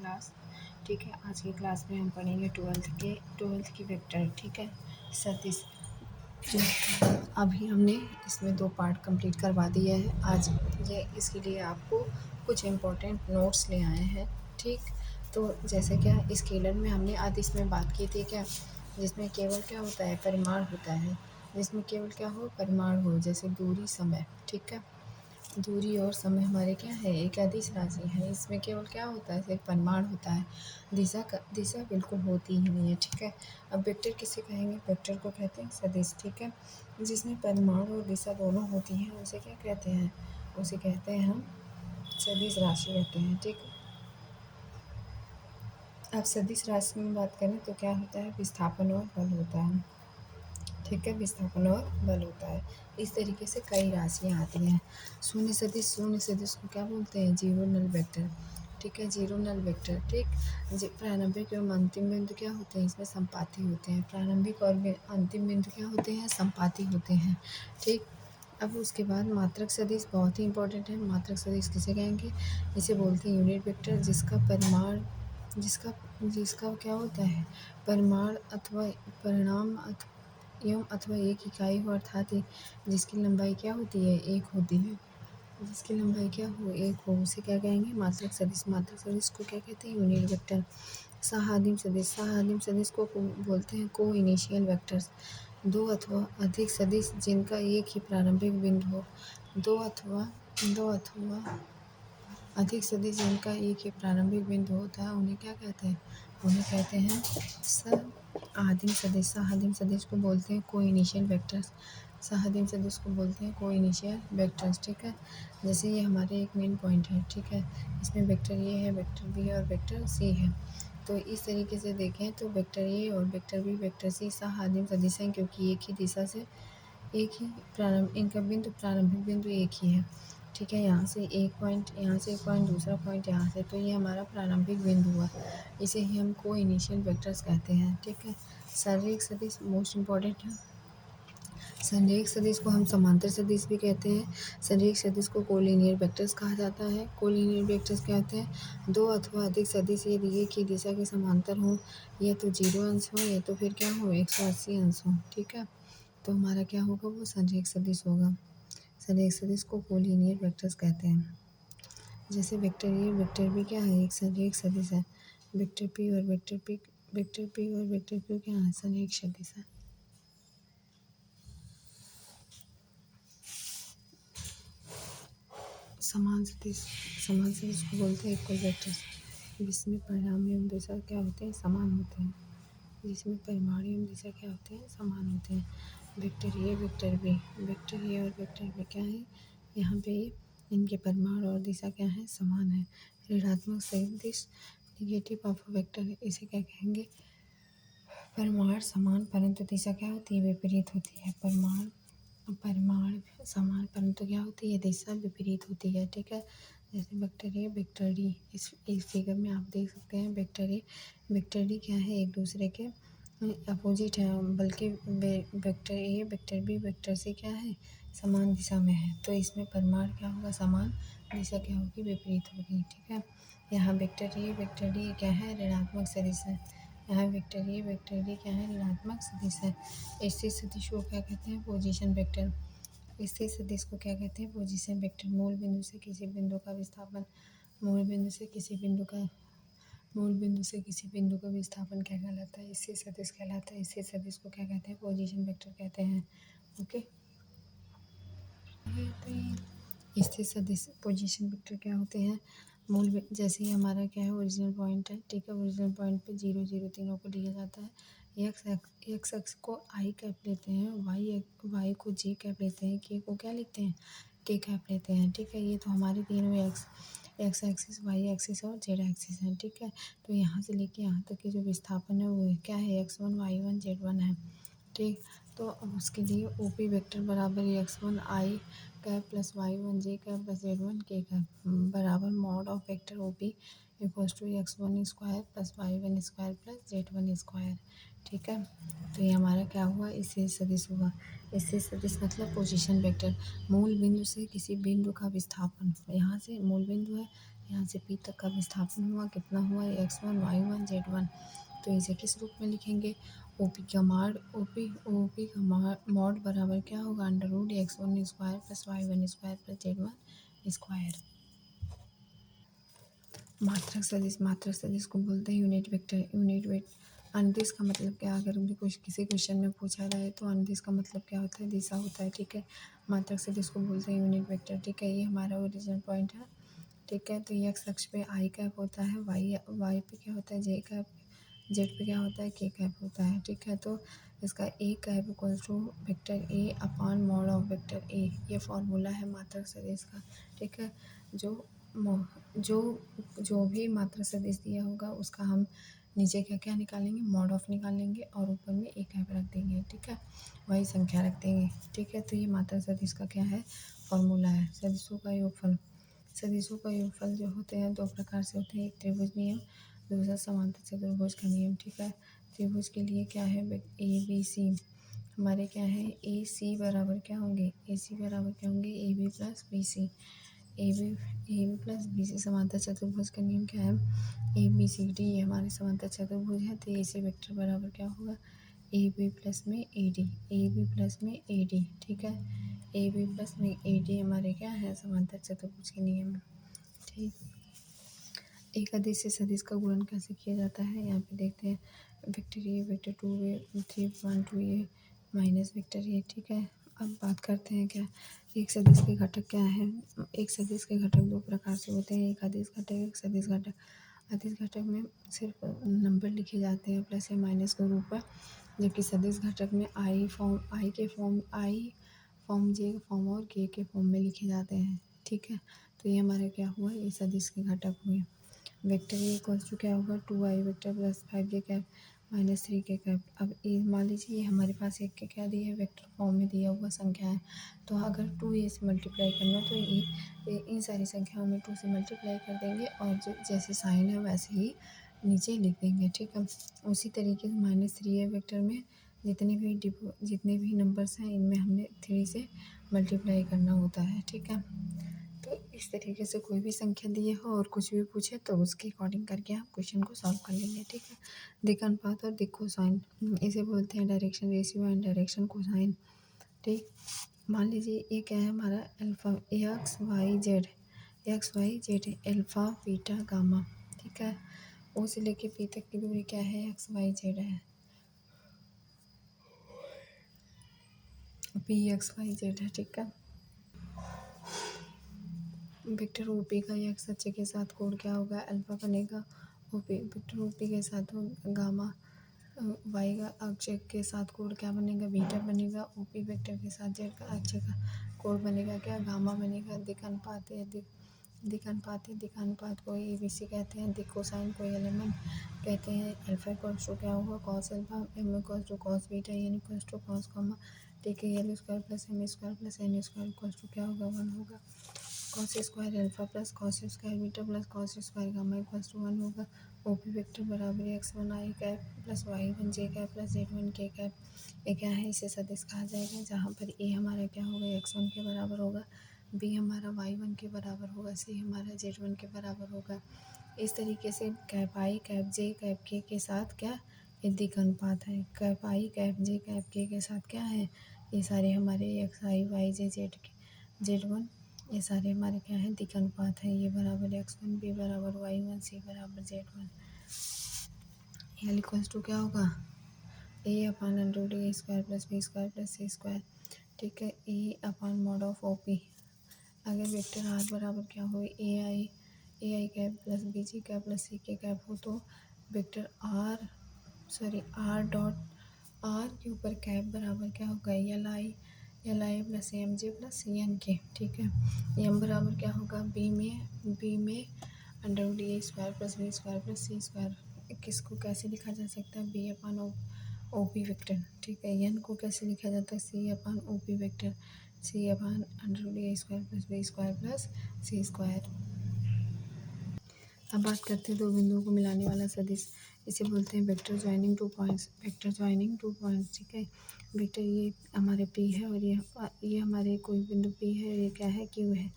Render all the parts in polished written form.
Class. ठीक है, आज की क्लास में हम पढ़ेंगे ट्वेल्थ की वेक्टर। ठीक है, सदिश। अभी हमने इसमें 2 पार्ट कंप्लीट करवा दिए हैं। आज ये इसके लिए आपको कुछ इम्पोर्टेंट नोट्स ले आए हैं। ठीक, तो जैसे क्या स्केलर में हमने आधी इसमें बात की थी क्या, जिसमें केवल क्या होता है, परिमाण होता है। जिसमें केवल क्या हो, परिमाण हो, जैसे दूरी, समय। ठीक है, दूरी और समय हमारे क्या है, एक अदिश राशि है। इसमें केवल क्या होता है, सिर्फ परिमाण होता है। दिशा बिल्कुल होती ही नहीं है। ठीक है, अब वेक्टर किसे कहेंगे, वेक्टर को कहते हैं सदिश। ठीक है, जिसमें परिमाण और दिशा दोनों होती हैं उसे क्या कहते हैं, उसे कहते हैं हम सदिश राशि कहते हैं। ठीक है, अब सदिश राशि में बात करें तो क्या होता है, विस्थापन और बल होता है। ठीक है, विस्थापन और बल होता है। इस तरीके से कई राशियाँ आती हैं। शून्य सदिश को क्या बोलते हैं, जीरो नल वेक्टर। ठीक है, जीरो नल वेक्टर। ठीक, प्रारंभिक एवं अंतिम बिंदु क्या होते हैं, इसमें संपाती होते हैं। प्रारंभिक और अंतिम बिंदु क्या होते हैं, संपाती होते हैं। ठीक, अब उसके बाद मात्रक सदिश बहुत ही इंपॉर्टेंट है। मात्रक सदिश किसे कहेंगे, इसे बोलते हैं यूनिट वेक्टर, जिसका परिमाण जिसका जिसका क्या होता है, परिमाण अथवा परिणाम एवं अथवा एक इकाई हो, अर्थात जिसकी लंबाई क्या होती है, एक होती है। जिसकी लंबाई क्या हो, एक हो, उसे क्या कहेंगे, मात्रक सदिश। मात्रक सदिश को क्या कहते हैं, यूनिट वेक्टर। सहादिम सदिश को बोलते हैं को इनिशियल वेक्टर्स। दो अथवा अधिक सदिश जिनका एक ही प्रारंभिक बिंदु हो। दो अथवा अधिक सदिश जिनका एक ही प्रारंभिक बिंदु होता है उन्हें क्या कहते हैं, उन्हें कहते हैं सहादिम सदिश। सहादिम सदिश को बोलते हैं को इनिशियल वेक्टर्स। सहादिम सदिश को बोलते हैं को इनिशियल वेक्टर्स। ठीक है, जैसे ये हमारे एक मेन पॉइंट है। ठीक है, इसमें वेक्टर ए है, वेक्टर बी है और वेक्टर सी है। तो इस तरीके से देखें तो वेक्टर ए और वेक्टर बी, वेक्टर सी सहादिम सदिश हैं, क्योंकि एक ही दिशा से एक ही इनका प्रारंभिक बिंदु एक ही है। ठीक है, यहाँ से एक पॉइंट, यहाँ से एक पॉइंट, दूसरा पॉइंट यहाँ से, तो ये हमारा प्रारंभिक बिंदु हुआ। इसे ही हम को इनिशियल वेक्टर्स कहते हैं। ठीक है, शारीरिक सदिश मोस्ट इम्पॉर्टेंट है। संरेखित सदिश को हम समांतर सदिश भी कहते हैं। संरेखित सदिश को कोलिनियर वेक्टर्स कहा जाता है। कोलिनियर वेक्टर्स क्या होते हैं, दो अथवा अधिक सदिश यदि एक ही दिशा के समांतर हो, या तो 0 अंश हो या तो फिर क्या हो, 180 अंश हो। ठीक है, तो हमारा क्या होगा, वो संरेखित सदिश होगा। संरेखित सदिश को कोलिनियर वेक्टर्स कहते हैं। जैसे वेक्टर ए वेक्टर बी क्या है, एक संरेखित सदिश है। वेक्टर पी और वेक्टर क्यू क्या है, संरेखित सदिश है। समान सदिश को बोलते हैं इक्वल वेक्टर्स, जिसमें परिणाम एवं दिशा क्या होते हैं, समान होते हैं। जिसमें परिमाण एवं दिशा क्या होते हैं, समान होते हैं। वेक्टर ए और वेक्टर बी क्या है, यहाँ पे इनके परिमाण और दिशा क्या है, समान है। ऋणात्मक सदिश निगेटिव ऑफ वेक्टर, इसे क्या कहेंगे, परिमाण समान परंतु दिशा क्या होती है, विपरीत होती है। परिमाण समान परंतु क्या होती है, दिशा विपरीत होती है। ठीक है, जैसे वेक्टर ए वेक्टर डी, इस फिगर में आप देख सकते हैं वेक्टर ए वेक्टर डी क्या है, एक दूसरे के अपोजिट है, बल्कि vector A vector B vector C क्या है, समान दिशा में है। तो इसमें परिमाण क्या होगा, समान, दिशा क्या होगी, विपरीत होगी। ठीक है, यहाँ वेक्टर ए वेक्टर डी क्या है, ऋणात्मक सदिश है। यहाँ वेक्टर ए वेक्टर डी क्या है, ऋणात्मक सदिश है। स्थिर सदिश को क्या कहते हैं, पोजीशन वेक्टर। स्थिर सदिश को क्या कहते हैं, पोजीशन वेक्टर। मूल बिंदु से किसी बिंदु का विस्थापन, मूल बिंदु से किसी बिंदु का विस्थापन क्या कहलाता है, स्थिर सदिश कहलाता है। स्थिर सदिश को क्या कहते हैं, पोजीशन वेक्टर कहते हैं। ओके, स्थिर सदिश पोजीशन वेक्टर क्या होते हैं, जैसे ही हमारा क्या है, ओरिजिनल पॉइंट है। ठीक है, ओरिजिनल पॉइंट पे 0 0 तीनों को लिया जाता है। एक्स एक्स को आई कैप लेते हैं, वाई को जे कैप लेते हैं, के को क्या लेते हैं, के कैप लेते हैं। ठीक है, ये तो हमारे तीनों एक्स एक्सिस, वाई एक्सिस और जेड एक्सिस हैं। ठीक है, तो यहाँ से लेके यहाँ तक के जो विस्थापन है वो क्या है, x1 y1 z1 है। ठीक, तो अब उसके लिए OP वेक्टर बराबर x1 i cap plus y1 j cap plus z1 k cap बराबर mod of vector OP equals to x1 square plus y1 square plus z1 square. ठीक है, तो ये हमारा क्या हुआ, इससे सदिश हुआ। इससे सदिश मतलब पोजीशन वेक्टर। मूल बिंदु से किसी बिंदु का विस्थापन, यहाँ से मूल बिंदु है, यहाँ से P तक का विस्थापन हुआ, कितना हुआ, x1 y1 z1। तो इसे किस रूप में लिखेंगे, OP का मॉड बराबर क्या होगा, √x1 square plus y1 square plus z1 square. मात्रक सदिश को बोलते हैं यूनिट वेक्टर। अनुदिश का मतलब क्या, अगर भी कुछ किसी क्वेश्चन में पूछा जाए तो अनुदिश का मतलब क्या होता है, दिशा होता है। ठीक है, मात्रक सदिश को बोलते हैं यूनिट वेक्टर। ठीक है, ये हमारा ओरिजिनल पॉइंट है। ठीक है, तो ये एक्स अक्ष पे आई कैप होता है, वाई पे क्या होता है जे कैप, जेड पे क्या होता है के कैप होता है। ठीक है, तो इसका A cap equals to vector A upon mod of vector A, ये फॉर्मूला है मात्रक सदिश का। ठीक है, जो जो जो भी मात्रक सदिश दिया होगा उसका हम नीचे क्या क्या निकालेंगे, मॉड ऑफ निकालेंगे और ऊपर में ए कैप रख देंगे। ठीक है, वही संख्या रख देंगे। ठीक है, तो ये मात्रक सदिश का क्या है, फॉर्मूला है। सदिशों का योगफल, सदिशों का योगफल जो होते हैं दो प्रकार से होते हैं, एक त्रिभुज नियम, दूसरा समांतर चतुर्भुज का नियम। ठीक है, त्रिभुज के लिए क्या है, ए बी सी हमारे क्या है, ए सी बराबर क्या होंगे, ए सी बराबर क्या होंगे, A B plus B C, A B plus B C. समांतर चतुर्भुज का नियम क्या है, ए बी सी डी, ये हमारे समांतर चतुर्भुज है। तो ए सी वेक्टर बराबर क्या होगा, ए बी प्लस में A D, A B plus में ए डी। ठीक है, ए बी प्लस में ए डी हमारे क्या है, समांतर चतुर्भुज के नियम। ठीक, एक अदिश से सदिश का गुणन कैसे किया जाता है, यहाँ पे देखते हैं, vector A vector 2a 3.2a minus vector A. ठीक है, अब बात करते हैं क्या, एक सदिश के घटक क्या है। एक सदिश के घटक दो प्रकार से होते हैं, एक अदिश घटक, एक सदिश घटक। अदिश घटक में सिर्फ नंबर लिखे जाते हैं प्लस या माइनस के रूप में, जबकि सदिश घटक में आई फॉर्म, जे फॉर्म और के फॉर्म में लिखे जाते हैं। ठीक है, तो ये हमारे क्या हुआ, ये सदिश के घटक हुए। वेक्टर ए इक्वल्स टू क्या होगा, 2i vector plus 5j cap minus 3k cap. अब ये मान लीजिए ये हमारे पास एक के क्या दिया है, वेक्टर फॉर्म में दिया हुआ संख्या है। तो अगर 2a से मल्टीप्लाई करना तो ये इन सारी संख्याओं में 2 से मल्टीप्लाई कर देंगे और जो जैसे साइन है वैसे ही नीचे लिख देंगे। ठीक है, उसी तरीके से -3a वेक्टर में जितने भी नंबर्स हैं इनमें हमने 3 से मल्टीप्लाई करना होता है। ठीक है, तो इस तरीके से कोई भी संख्या दी हो और कुछ भी पूछे तो उसके अकॉर्डिंग करके आप क्वेश्चन को सॉल्व कर लेंगे। ठीक है, दिक् अनुपात और दिक् कोसाइन, इसे बोलते हैं direction ratio and direction cosine. ठीक, मान लीजिए ये क्या है हमारा, alpha x y z alpha beta gamma. ठीक है, ओ से लेके पी तक की दूरी क्या है, एक्स वाई जेड है, पी एक्स वाई जेड है। ठीक है, वेक्टर ओपी का एक्स अक्ष के साथ कोण क्या होगा, अल्फा बनेगा। ओपी वेक्टर ओपी के साथ गामा वाई का अक्ष के साथ कोण क्या बनेगा, बीटा बनेगा। ओपी वेक्टर के साथ जेड का अक्ष का कोण बनेगा क्या, गामा बनेगा। दिक् अनुपात है, दिक् अनुपात को ए बी सी कहते हैं। दिक् कोसाइन को एलिमेंट कहते हैं। अल्फा इक्वल्स टू क्या होगा, cos alpha, m equals to cos beta, n equals to cos gamma. ठीक है, l square plus m square plus n square equals to क्या होगा, 1 होगा। Cos square alpha plus cos square beta plus cos square gamma equals to 1 होगा। OP vector बराबर x1 i cap plus y1 j cap plus z1 k cap. ये क्या है, इसे सदिश कहा जाएगा, जहाँ पर ए हमारा क्या होगा, x1 के बराबर होगा, बी हमारा y1 के बराबर होगा, सी हमारा z1 के बराबर होगा। इस तरीके से कैप आई कैप जे कैप के साथ क्या, ये दिक् अनुपात है। कैप आई कैप जे कैप के साथ क्या है, ये सारे हमारे एक्स आई वाई जे जेड1, ये सारे हमारे क्या हैं, दिक् अनुपात है। ये बराबर x1, बी बराबर y1, सी बराबर z1। एल इक्वल्स टू क्या होगा, A upon under A square plus B square plus C square. ठीक है, A upon mod of O P. अगर वेक्टर आर बराबर क्या हो, A I cap plus B J cap plus C K cap हो तो वेक्टर आर डॉट आर के ऊपर कैप बराबर क्या होगा, L I plus M J plus C N K. ठीक है, एम बराबर क्या होगा, बी में under A square plus B square plus C square. किसको कैसे लिखा जा सकता है, B upon O P vector. ठीक है, एन को कैसे लिखा जाता है, C upon O P vector, C upon under A square plus B square plus C square. अब बात करते हैं दो बिंदुओं को मिलाने वाला सदिश, इसे बोलते हैं vector joining 2 points, vector joining 2 points. ठीक है, वेक्टर ये हमारे पी है और ये हमारे कोई बिंदु पी है और ये क्या है, क्यू है।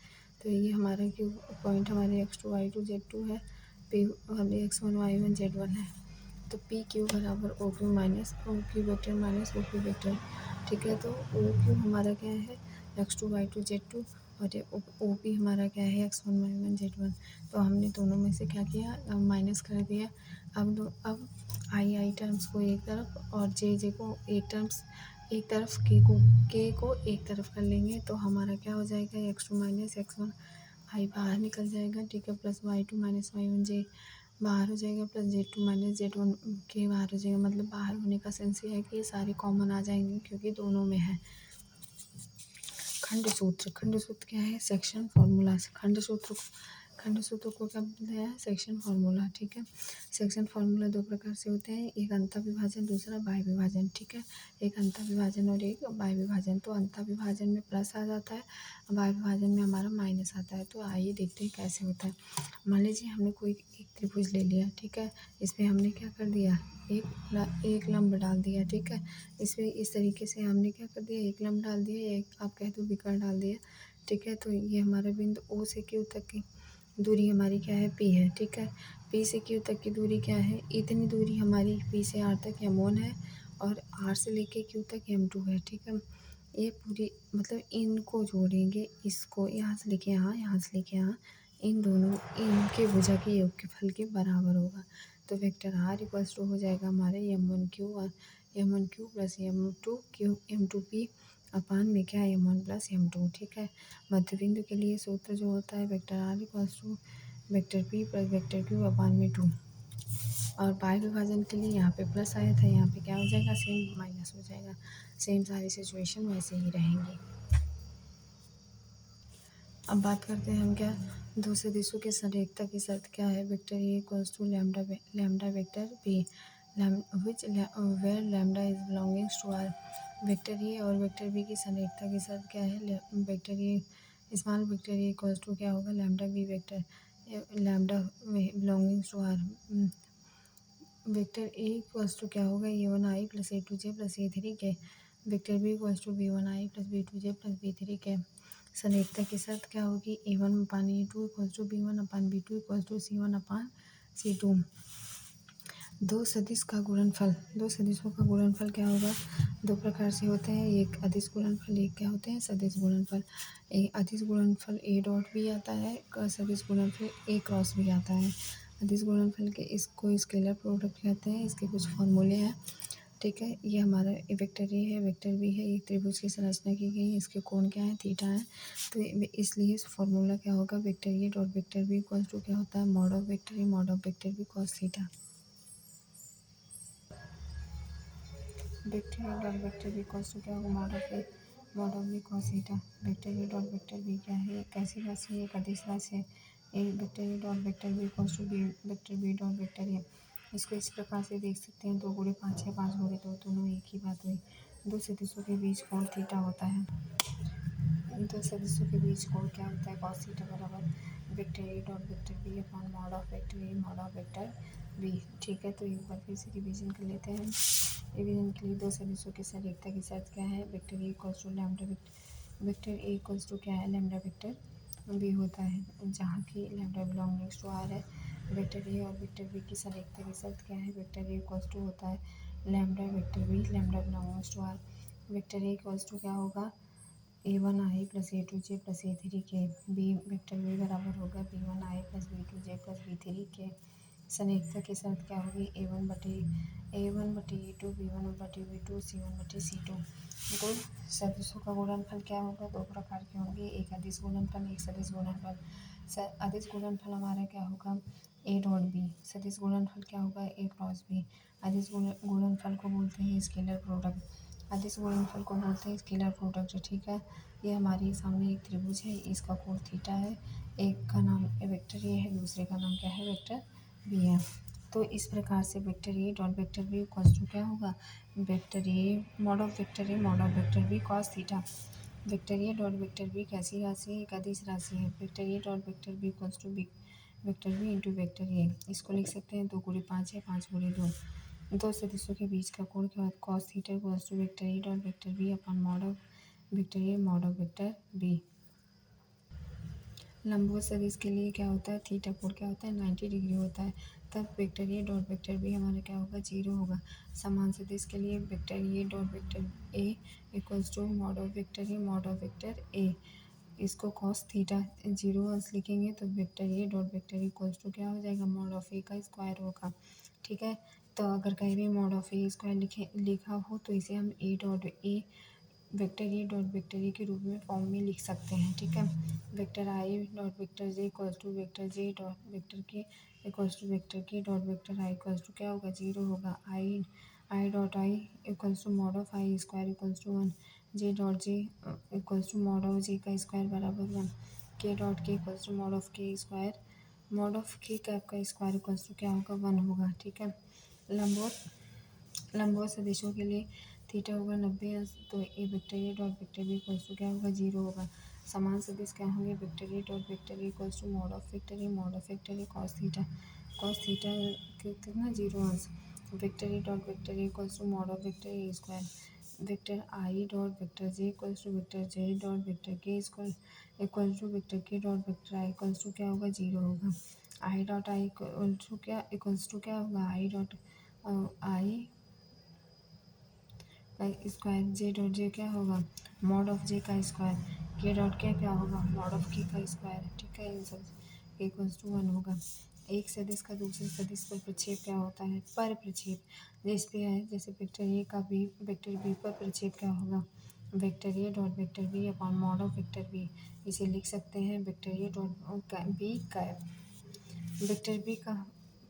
तो ये हमारा क्यू पॉइंट हमारे x2 y2 z2 है, p हमारे x1 y1 z1 है। तो पी क्यू बराबर O Q minus O Q vector minus O Q vector. ठीक है, तो ओ क्यू हमारा क्या है x2 y2 z2 और ओ पी हमारा क्या है x1 y1 z1। तो हमने दोनों में से क्या किया माइनस कर दिया। अब आई टर्म्स को एक तरफ और जे को एक तरफ के को एक तरफ कर लेंगे तो हमारा क्या हो जाएगा x2 माइनस x1 आई बाहर निकल जाएगा। ठीक है, प्लस y2 माइनस y1 जे बाहर हो जाएगा, प्लस z2 माइनस z1 के बाहर हो जाएगा। मतलब बाहर होने का सेंस ये है कि ये सारे कॉमन आ जाएंगे क्योंकि दोनों में है। खंड सूत्र क्या है सेक्शन फार्मूला। खंड सूत्र को क्या बोलते हैं सेक्शन फार्मूला। ठीक है, सेक्शन फार्मूला दो प्रकार से होते हैं, एक अंतर विभाजन दूसरा बाह्य विभाजन। ठीक है, एक अंतर विभाजन और एक बाह्य विभाजन। तो अंतर विभाजन में प्लस आ जाता है, बाह्य विभाजन में हमारा माइनस आता है। तो आइए देखते हैं कैसे होता है। मान लीजिए हमने कोई एक त्रिभुज ले लिया। ठीक है, इसमें हमने क्या कर दिया एक लंब डाल दिया। ठीक है, इसमें इस तरीके से हमने क्या कर दिया एक लंब डाल दिया, एक आप कह दो विकर्ण डाल दिया। ठीक है, तो ये हमारा बिंदु ओ से क्यू तक की दूरी हमारी क्या है पी है। ठीक है, पी से क्यू तक की दूरी क्या है, इतनी दूरी हमारी पी से आर तक m1 है और आर से लेके क्यू तक m2 है। ठीक है, ये पूरी मतलब इनको जोड़ेंगे, इसको यहाँ से लेके यहाँ से लेके यहाँ, इन दोनों इनके भुजा के योगफल के बराबर होगा। तो वेक्टर आर इक्वल्स टू हो जाएगा हमारे m1 क्यू प्लस m2p अपान में क्या है m1 प्लस m2। ठीक है, मध्य बिंदु के लिए सूत्र जो होता है vector R equals to vector p plus vector q upon में 2। और बाह्य विभाजन के लिए यहाँ पे प्लस आया था, यहाँ पे क्या हो जाएगा सेम माइनस हो जाएगा। सेम सारी सिचुएशन वैसे ही रहेंगी। अब बात करते हैं हम क्या दो सदिशों के संरेखता की शर्त क्या है। Vector A equals to lambda vector B which where lambda is belongings to R. Vector A और वेक्टर बी की संरेखता की शर्त क्या है। Vector A small vector A equals to क्या होगा lambda B vector lambda belongings to R. Vector A equals to क्या होगा a1i plus a2j plus a3 k. Vector B equals to b1i plus b2j plus b3 k. संरेखता की शर्त क्या होगी a1 upon a2 equals to b1 upon b2 equals to c1 upon c2। दो सदिश का गुणनफल, दो सदिशों का गुणनफल क्या होगा दो प्रकार से होते हैं, एक अदिश गुणनफल एक क्या होते हैं सदिश गुणनफल। अदिश गुणनफल ए डॉट भी आता है, सदिश गुणनफल ए क्रॉस भी आता है। अदिश गुणनफल के इसको स्केलर प्रोडक्ट कहते हैं, इसके कुछ फॉर्मूले हैं। ठीक है, ये हमारा वेक्टर ए है वेक्टर बी है, एक त्रिभुज की संरचना की गई है, इसके कोण क्या है थीटा है। तो इसलिए फॉर्मूला क्या होगा vector A dot vector B equals to क्या होता है mod of vector A mod of vector B cos theta. Vector A dot vector B equals to क्या होगा mod of B cos theta. Vector A dot vector B क्या है एक ऐसी राशि है एक अदिश राशि है। A vector A dot vector B equals to B vector B dot vector A. इसको इस प्रकार से देख सकते हैं 2 × 5 है 5 × 2 दोनों एक ही बात हुई। दो सदिशों के बीच कोण थीटा होता है। दो सदिशों के बीच कोण क्या होता है कॉस थीटा बराबर vector A dot vector B upon mod of vector A mod of vector B. ठीक है, तो एक बार फिर से रिवीजन कर लेते हैं। रिवीजन के लिए दो सदिशों के संरेखता की शर्त क्या है vector A equals to lambda vector A equals to क्या है लैम्डा वेक्टर बी होता है, जहाँ की लैम्डा बिलोंगिंग्स टू आर है। वेक्टर ए और वेक्टर बी की संरेखता की शर्त क्या है वेक्टर ए इक्वल्स टू होता है lambda vector B lambda belongings to R. Vector A equals to क्या होगा a1i plus a2j plus a3 के। बी वेक्टर बी बराबर होगा b1i plus b2j plus b3 k. संरेखता की शर्त क्या होगी a1 बटे a2 b1 बटे b2 c1 बटे c2। दो सदिशों का गुणनफल क्या होगा दो प्रकार के होंगे, एक अदिश गुणनफल एक सदिश गुणनफल। अदिश गुणनफल हमारा क्या होगा ए डॉट बी, सदिश गुणनफल क्या होगा ए क्रॉस बी। अदिश गुणनफल को बोलते हैं स्केलर प्रोडक्ट, अदिश गुणनफल को बोलते हैं स्केलर प्रोडक्ट। ठीक है, ये हमारे सामने एक त्रिभुज है, इसका कोण थीटा है, एक का नाम वेक्टर ए है दूसरे का नाम क्या है वेक्टर बी है। तो इस प्रकार से vector A dot vector B equals to क्या होगा vector A mod of vector B cos theta. Vector A dot vector B कैसी राशि है एक अदिश राशि है। Vector A dot vector B equals to B vector B into vector A. इसको लिख सकते हैं 2 × 5 है 5 × 2। दो सदिशों के बीच का कोण क्या cos theta equals to vector A dot vector B upon mod of vector A mod of vector B. लंबवत सदिश के लिए क्या होता है, थीटा कोण क्या होता है, 90 डिग्री होता है। तब vector A dot vector B हमारा क्या होगा, 0 होगा। समान सदिश के लिए vector A dot vector A equals to mod of vector A mod of vector A, इसको कॉस थीटा 0 अंश लिखेंगे तो vector A dot vector equals to क्या हो जाएगा, मॉड ऑफ ए का स्क्वायर होगा। ठीक है, तो अगर कहीं भी मॉड ऑफ ए स्क्वायर लिखा हो तो इसे हम ए dot A vector A dot vector ए के रूप में फॉर्म में लिख सकते हैं। ठीक है, vector I dot vector J equals to vector J dot vector K equals to vector K dot vector I equals to क्या होगा, 0 होगा। आई dot I equals to mod of I square equals to 1, J dot J equals to mod of J का square बराबर 1, K dot K equals to mod of K square mod of K cap का square equals to क्या होगा, 1 होगा। ठीक है, लंबवत सदिशों के लिए थीटा होगा 90 अंश, तो A vector A dot vector B equals to क्या होगा, 0 होगा। समान सदिश क्या होंगे, vector A dot vector A equals to mod of vector A mod of vector A cos theta कितना 0 अंश, vector A dot vector A equals to mod of vector A square, vector I dot vector J equals to vector J dot vector K equals to vector K dot vector I equals to क्या होगा, 0 होगा। आई dot I equals to क्या होगा, आई dot आई का square, जे dot जे क्या होगा, mod of J का square, के डॉट के क्या होगा, मॉड ऑफ के का स्क्वायर। ठीक है, इन सब इक्वल्स टू 1 होगा। एक सदिश का दूसरे सदिश पर प्रक्षेप क्या होता है, पर प्रक्षेप। जिस पे है जैसे वेक्टर ए का बी वेक्टर बी पर प्रक्षेप क्या होगा, vector A dot vector B upon mod of vector B. इसे लिख सकते हैं vector A dot B cap vector B का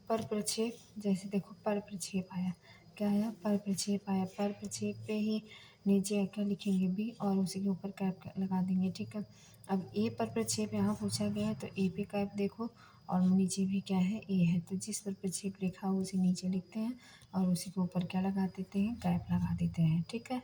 पर प्रक्षेप। जैसे देखो पर प्रक्षेप आया, क्या आया, पर प्रक्षेप आया, पर प्रक्षेप पे ही नीचे क्या लिखेंगे, बी, और उसी के ऊपर कैप लगा देंगे। ठीक है, अब ए पर प्रक्षेप यहाँ पूछा गया है तो ए पे कैप देखो, और नीचे भी क्या है, ए है, तो जिस पर प्रक्षेप लिखा हो उसे नीचे लिखते हैं और उसी के ऊपर क्या लगा देते हैं, कैप लगा देते हैं। ठीक है।